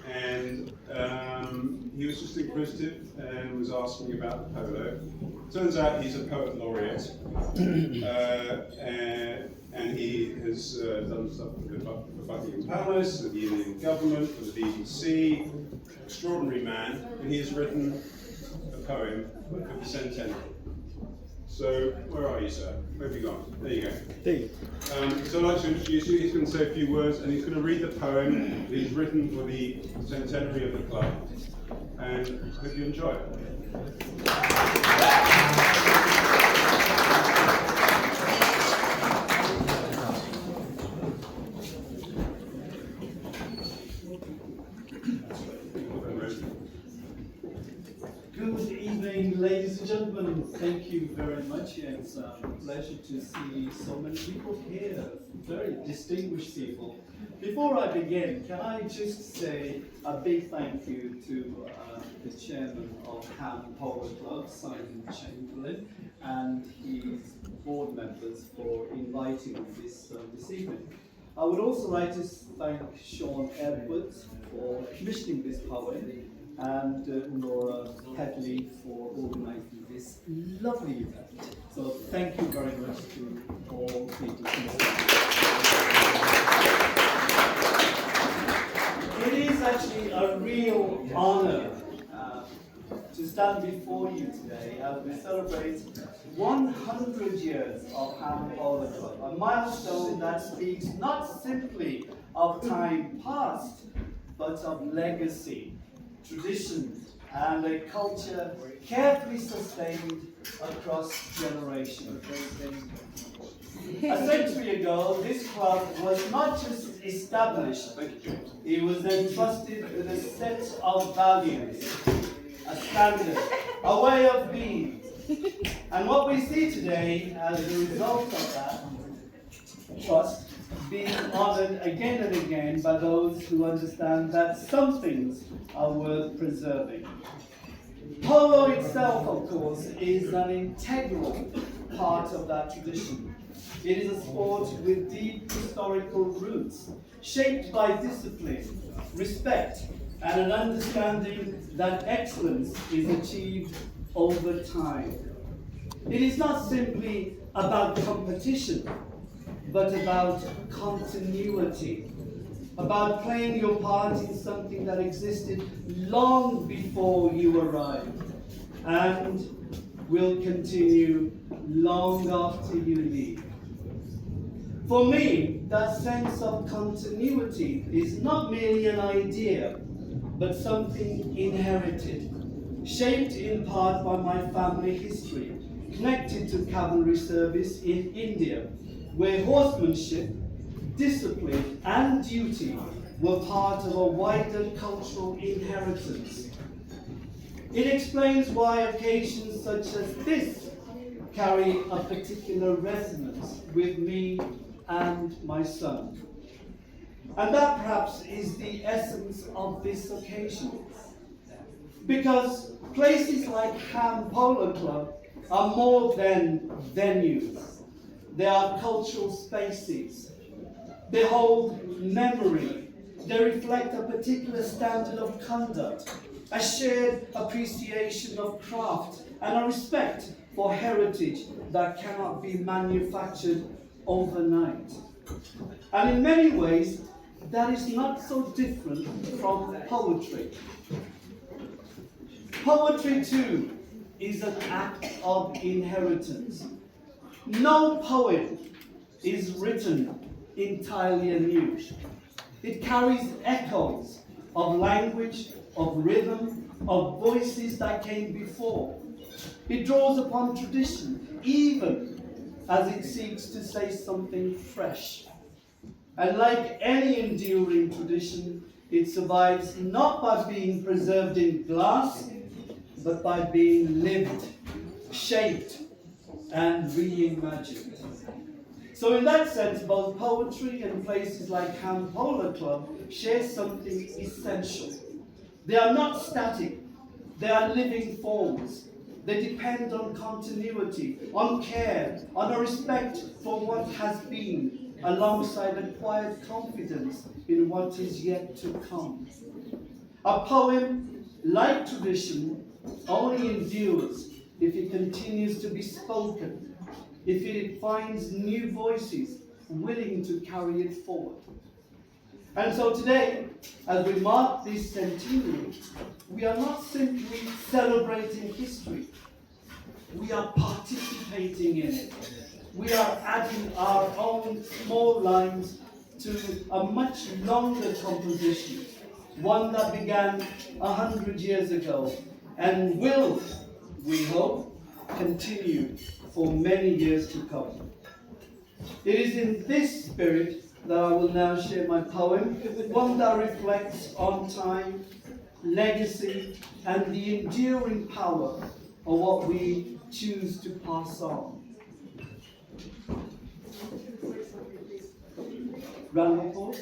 and he was just inquisitive and was asking about the polo. Turns out he's a poet laureate, and he has done stuff for Buckingham Palace, for the Indian government, for the BBC. Extraordinary man, and he has written a poem for the Centenary. So, where are you, sir? Where have you gone? There you go. There you So I'd like to introduce you. He's going to say a few words, and he's going to read the poem that he's written for the Centenary of the club. And I hope you enjoy it. Good evening, ladies and gentlemen. Thank you very much. It's a pleasure to see so many people here, very distinguished people. Before I begin, can I just say a big thank you to the chairman of Ham Polo Club, Simon Chamberlain, and his board members for inviting me this evening. I would also like to thank Sean Edwards for commissioning this poem, and Laura Headley for organising this lovely event. So thank you very much to all people. It is actually a real honour to stand before you today as we celebrate 100 years of Ham Polo Club, a milestone that speaks not simply of time past, but of legacy, tradition, and a culture carefully sustained across generations. A century ago, this club was not just established, it was entrusted with a set of values, a standard, a way of being. And what we see today as a result of that trust being honoured again and again by those who understand that some things are worth preserving. Polo itself, of course, is an integral part of that tradition. It is a sport with deep historical roots, shaped by discipline, respect, and an understanding that excellence is achieved over time. It is not simply about competition, but about continuity, about playing your part in something that existed long before you arrived, and will continue long after you leave. For me, that sense of continuity is not merely an idea, but something inherited, shaped in part by my family history, connected to cavalry service in India, where horsemanship, discipline, and duty were part of a wider cultural inheritance. It explains why occasions such as this carry a particular resonance with me and my son. And that perhaps is the essence of this occasion. Because places like Ham Polo Club are more than venues. They are cultural spaces. They hold memory. They reflect a particular standard of conduct, a shared appreciation of craft, and a respect for heritage that cannot be manufactured overnight. And in many ways, that is not so different from poetry. Poetry, too, is an act of inheritance. No poem is written entirely anew. It carries echoes of language, of rhythm, of voices that came before. It draws upon tradition, even as it seeks to say something fresh. And like any enduring tradition, it survives not by being preserved in glass, but by being lived, shaped, and reimagined. So in that sense, both poetry and places like Ham Polo Club share something essential. They are not static, they are living forms. They depend on continuity, on care, on a respect for what has been, alongside a quiet confidence in what is yet to come. A poem, like tradition, only endures if it continues to be spoken, if it finds new voices willing to carry it forward. And so today, as we mark this centenary, we are not simply celebrating history, we are participating in it. We are adding our own small lines to a much longer composition, one that began 100 years ago and will, we hope, continue for many years to come. It is in this spirit that I will now share my poem, one that reflects on time, legacy, and the enduring power of what we choose to pass on. Round of applause.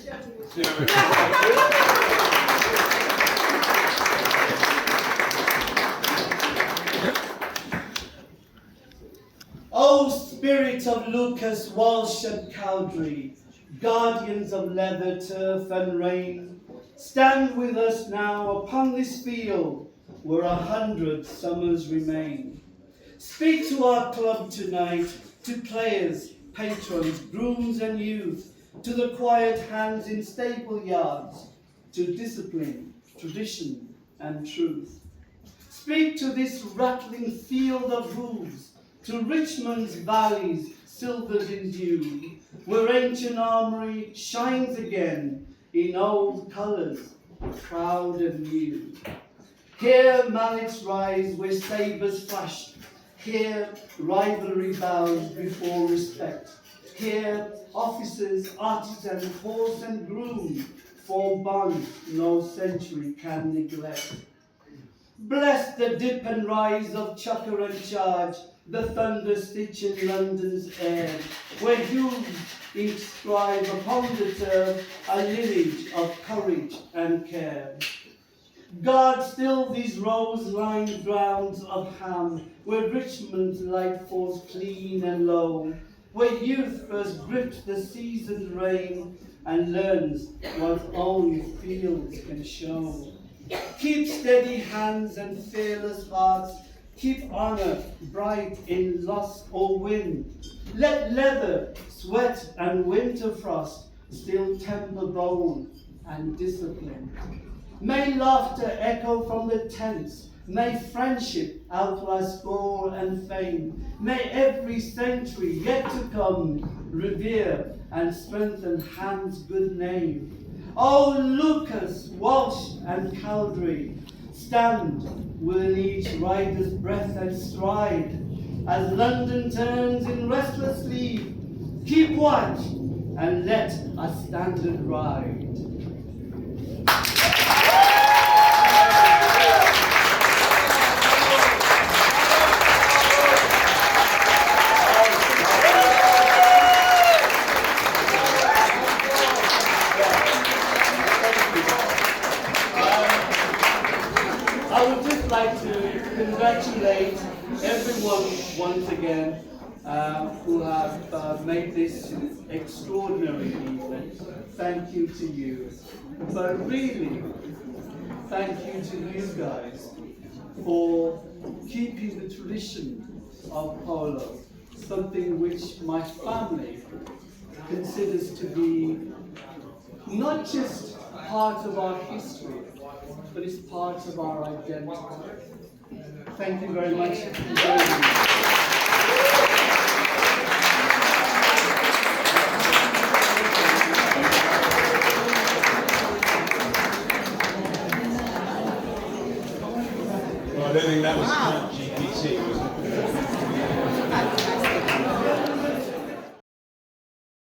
O spirit of Lucas, Walsh and Cowdrey, guardians of leather, turf and rain, stand with us now upon this field where 100 summers remain. Speak to our club tonight, to players, patrons, grooms and youth, to the quiet hands in stable yards, to discipline, tradition and truth. Speak to this rattling field of hooves, to Richmond's valleys silvered in dew, where ancient armory shines again in old colours, proud and new. Here mallets rise where sabres flash, here rivalry bows before respect. Here officers, artisans, horse and groom form bonds no century can neglect. Bless the dip and rise of chucker and charge, the thunder stitch in London's air, where hues inscribe upon the turf a lineage of courage and care. Guard still these rose-lined grounds of Ham, where Richmond's light falls clean and low, where youth first grips the seasoned rain and learns what only fields can show. Keep steady hands and fearless hearts, keep honor bright in loss or win. Let leather, sweat and winter frost still temper bone and discipline. May laughter echo from the tents, may friendship outlast score and fame. May every century yet to come revere and strengthen Ham's good name. O Lucas, Walsh and Cowdrey, stand within each rider's breath and stride. As London turns in restless sleep, keep watch and let a standard ride. I would just like to congratulate everyone once again who have made this extraordinary evening. Thank you to you. But really, thank you to you guys for keeping the tradition of polo, something which my family considers to be not just part of our history, but it's part of our identity. Thank you very much for joining me. Well, I don't think that was GPT, was it?